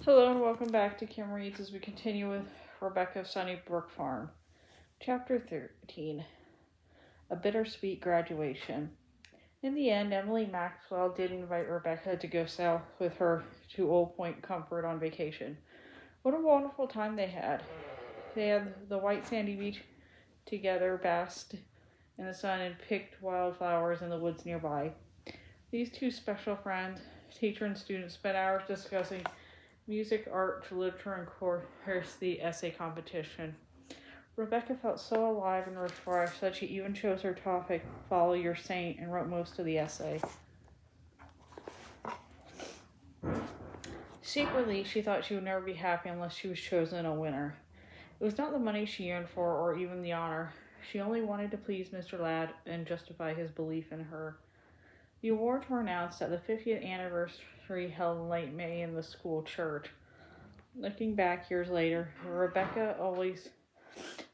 Hello and welcome back to Kim Reads as we continue with Rebecca's Sunnybrook Farm. Chapter 13 A Bittersweet Graduation. In the end, Emily Maxwell did invite Rebecca to go south with her to Old Point Comfort on vacation. What a wonderful time they had. They had the white sandy beach together, basked in the sun, and picked wildflowers in the woods nearby. These two special friends, teacher and student, spent hours discussing music, art, literature, and course the essay competition. Rebecca felt so alive and refreshed that she even chose her topic, Follow Your Saint, and wrote most of the essay. Secretly, she thought she would never be happy unless she was chosen a winner. It was not the money she yearned for or even the honor. She only wanted to please Mr. Ladd and justify his belief in her. The awards were announced at the 50th anniversary held in late May in the school church. Looking back years later, Rebecca always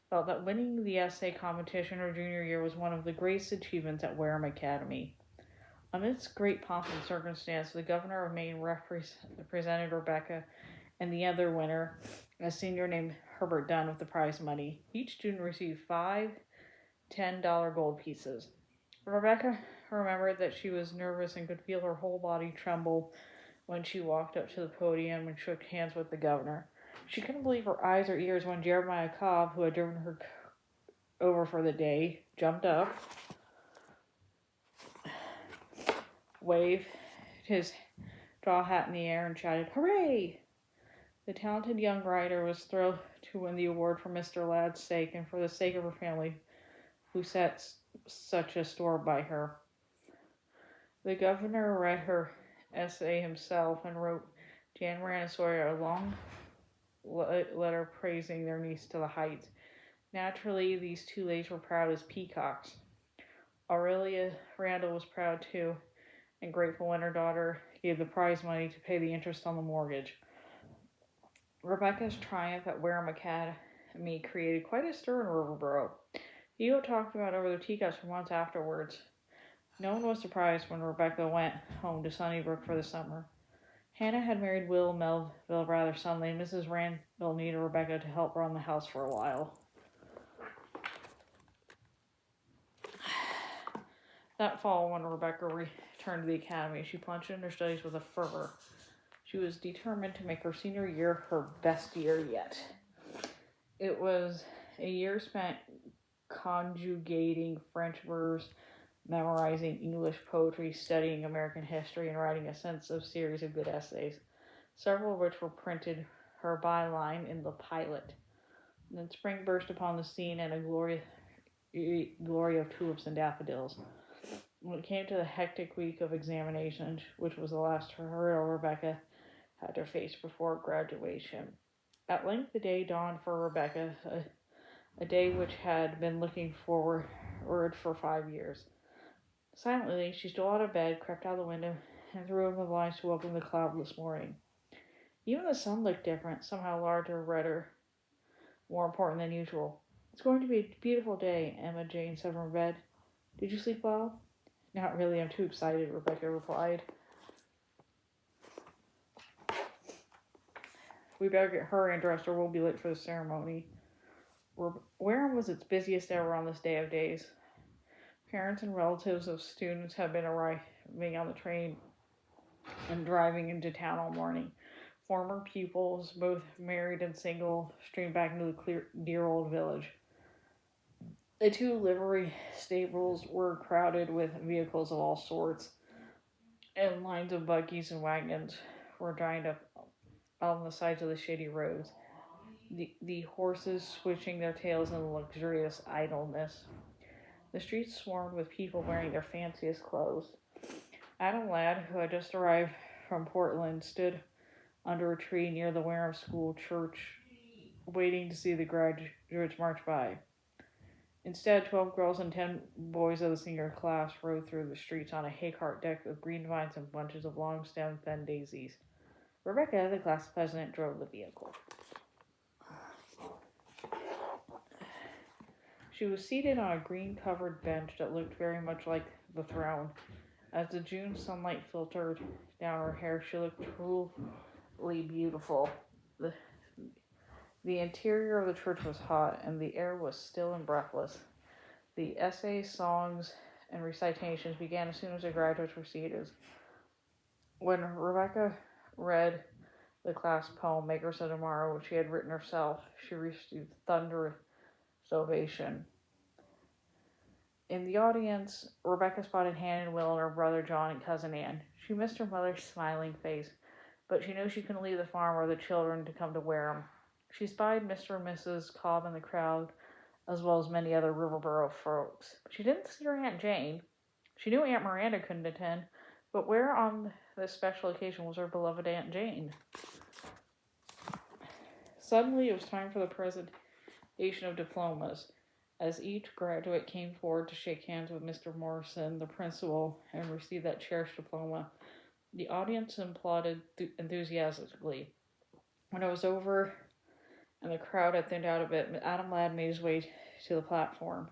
felt that winning the essay competition her junior year was one of the greatest achievements at Wareham Academy. Amidst great pomp and circumstance, the governor of Maine presented Rebecca and the other winner, a senior named Herbert Dunn, with the prize money. Each student received 5 $10 gold pieces. Rebecca remembered that she was nervous and could feel her whole body tremble when she walked up to the podium and shook hands with the governor. She couldn't believe her eyes or ears when Jeremiah Cobb, who had driven her over for the day, jumped up, waved his straw hat in the air, and shouted, "Hooray!" The talented young writer was thrilled to win the award for Mr. Ladd's sake and for the sake of her family, who set such a store by her. The governor read her essay himself and wrote Jan Moran and Sawyer a long letter praising their niece to the heights. Naturally, these two ladies were proud as peacocks. Aurelia Randall was proud too, and grateful when her daughter gave the prize money to pay the interest on the mortgage. Rebecca's triumph at Wareham Academy created quite a stir in Riverboro. People talked about it over their teacups for months afterwards. No one was surprised when Rebecca went home to Sunnybrook for the summer. Hannah had married Will Melville rather suddenly, and Mrs. Randall needed Rebecca to help run the house for a while. That fall, when Rebecca returned to the academy, she plunged into her studies with a fervor. She was determined to make her senior year her best year yet. It was a year spent conjugating French verbs, memorizing English poetry, studying American history, and writing a sensitive series of good essays, several of which were printed her byline in the Pilot. And then spring burst upon the scene in a glory of tulips and daffodils. When it came to the hectic week of examinations, which was the last hurdle Rebecca had to face before graduation, at length the day dawned for Rebecca, a day which had been looking forward for 5 years. Silently, she stole out of bed, crept out the window, and threw open the blinds to welcome the cloudless morning. Even the sun looked different, somehow larger, redder, more important than usual. "It's going to be a beautiful day," Emma Jane said from bed. "Did you sleep well?" "Not really, I'm too excited," Rebecca replied. "We better get hurry and dressed or we'll be late for the ceremony." Wareham was its busiest ever on this day of days. Parents and relatives of students had been arriving on the train and driving into town all morning. Former pupils, both married and single, streamed back into the dear old village. The 2 livery stables were crowded with vehicles of all sorts, and lines of buggies and wagons were lined up on the sides of the shady roads, the horses switching their tails in luxurious idleness. The streets swarmed with people wearing their fanciest clothes. Adam Ladd, who had just arrived from Portland, stood under a tree near the Wareham School church, waiting to see the graduates march by. Instead, 12 girls and 10 boys of the senior class rode through the streets on a hay cart decked with green vines and bunches of long-stemmed fen daisies. Rebecca, the class president, drove the vehicle. She was seated on a green-covered bench that looked very much like the throne. As the June sunlight filtered down her hair, she looked exquisitely beautiful. The interior of the church was hot, and the air was still and breathless. The essays, songs, and recitations began as soon as the graduates were seated. When Rebecca read the class poem, Makers of Tomorrow, which she had written herself, she received thunderous ovation. In the audience, Rebecca spotted Hannah and Will and her brother John and cousin Ann. She missed her mother's smiling face, but she knew she couldn't leave the farm or the children to come to Wareham. She spied Mr. and Mrs. Cobb in the crowd, as well as many other Riverboro folks. But she didn't see her Aunt Jane. She knew Aunt Miranda couldn't attend, but where on this special occasion was her beloved Aunt Jane? Suddenly, it was time for the presentation of diplomas. As each graduate came forward to shake hands with Mr. Morrison, the principal, and receive that cherished diploma, the audience applauded enthusiastically. When it was over and the crowd had thinned out a bit, Adam Ladd made his way to the platform.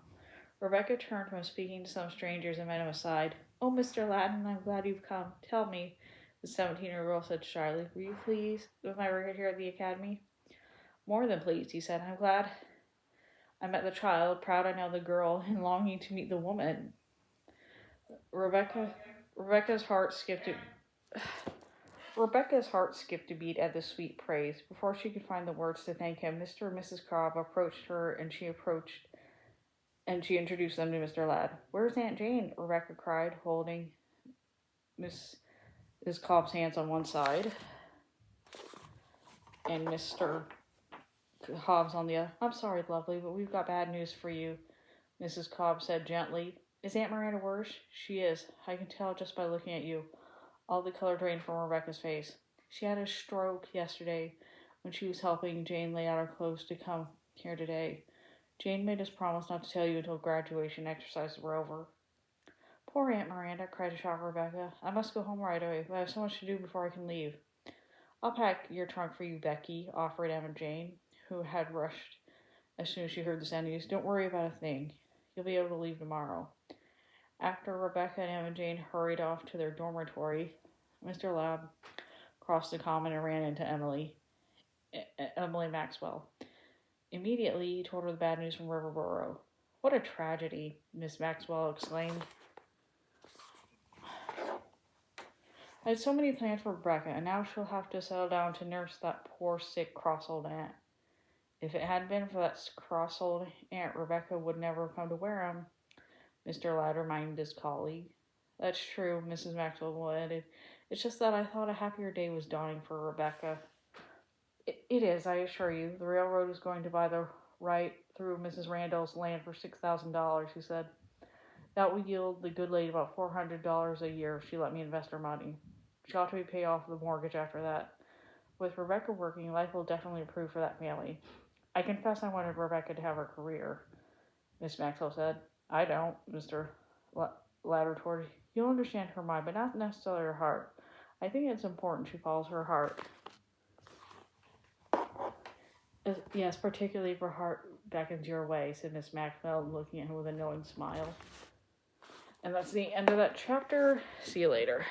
Rebecca turned from speaking to some strangers and met him aside. "Oh, Mr. Ladden, I'm glad you've come. Tell me," the 17-year-old girl said shyly, "were you pleased with my record here at the academy?" "More than pleased," he said. "I'm glad I met the child, proud I know the girl, and longing to meet the woman." Rebecca's heart skipped a beat at the sweet praise. Before she could find the words to thank him, Mr. and Mrs. Cobb approached her, and she introduced them to Mr. Ladd. "Where's Aunt Jane?" Rebecca cried, holding Mrs. Cobb's hands on one side and Mr. Hobbs on the other. "I'm sorry, lovely, but we've got bad news for you," Mrs. Cobb said gently. "Is Aunt Miranda worse?" "She is. I can tell just by looking at you." All the color drained from Rebecca's face. "She had a stroke yesterday when she was helping Jane lay out her clothes to come here today. Jane made us promise not to tell you until graduation exercises were over." "Poor Aunt Miranda," cried a shocked Rebecca. "I must go home right away, but I have so much to do before I can leave." "I'll pack your trunk for you, Becky," offered Emma Jane, who had rushed as soon as she heard the news. "Don't worry about a thing. You'll be able to leave tomorrow." After Rebecca and Emma Jane hurried off to their dormitory, Mr. Ladd crossed the common and ran into Emily Maxwell. Immediately, he told her the bad news from Riverboro. "What a tragedy," Miss Maxwell exclaimed. "I had so many plans for Rebecca, and now she'll have to settle down to nurse that poor, sick, cross old aunt." "If it hadn't been for that cross old aunt, Rebecca would never have come to Wareham," Mr. Ladd reminded his colleague. "That's true," Mrs. Maxwell added. "It's just that I thought a happier day was dawning for Rebecca." It is, I assure you. The railroad is going to buy the right through Mrs. Randall's land for $6,000, he said. "That will yield the good lady about $400 a year if she let me invest her money. She ought to be paid off the mortgage after that. With Rebecca working, life will definitely improve for that family." "I confess I wanted Rebecca to have her career," Miss Maxwell said. "I don't," Mr. Ladd retorted. "You'll understand her mind, but not necessarily her heart. I think it's important she follows her heart." "Yes, particularly if her heart beckons your way," said Miss Maxwell, looking at him with a knowing smile. And that's the end of that chapter. See you later.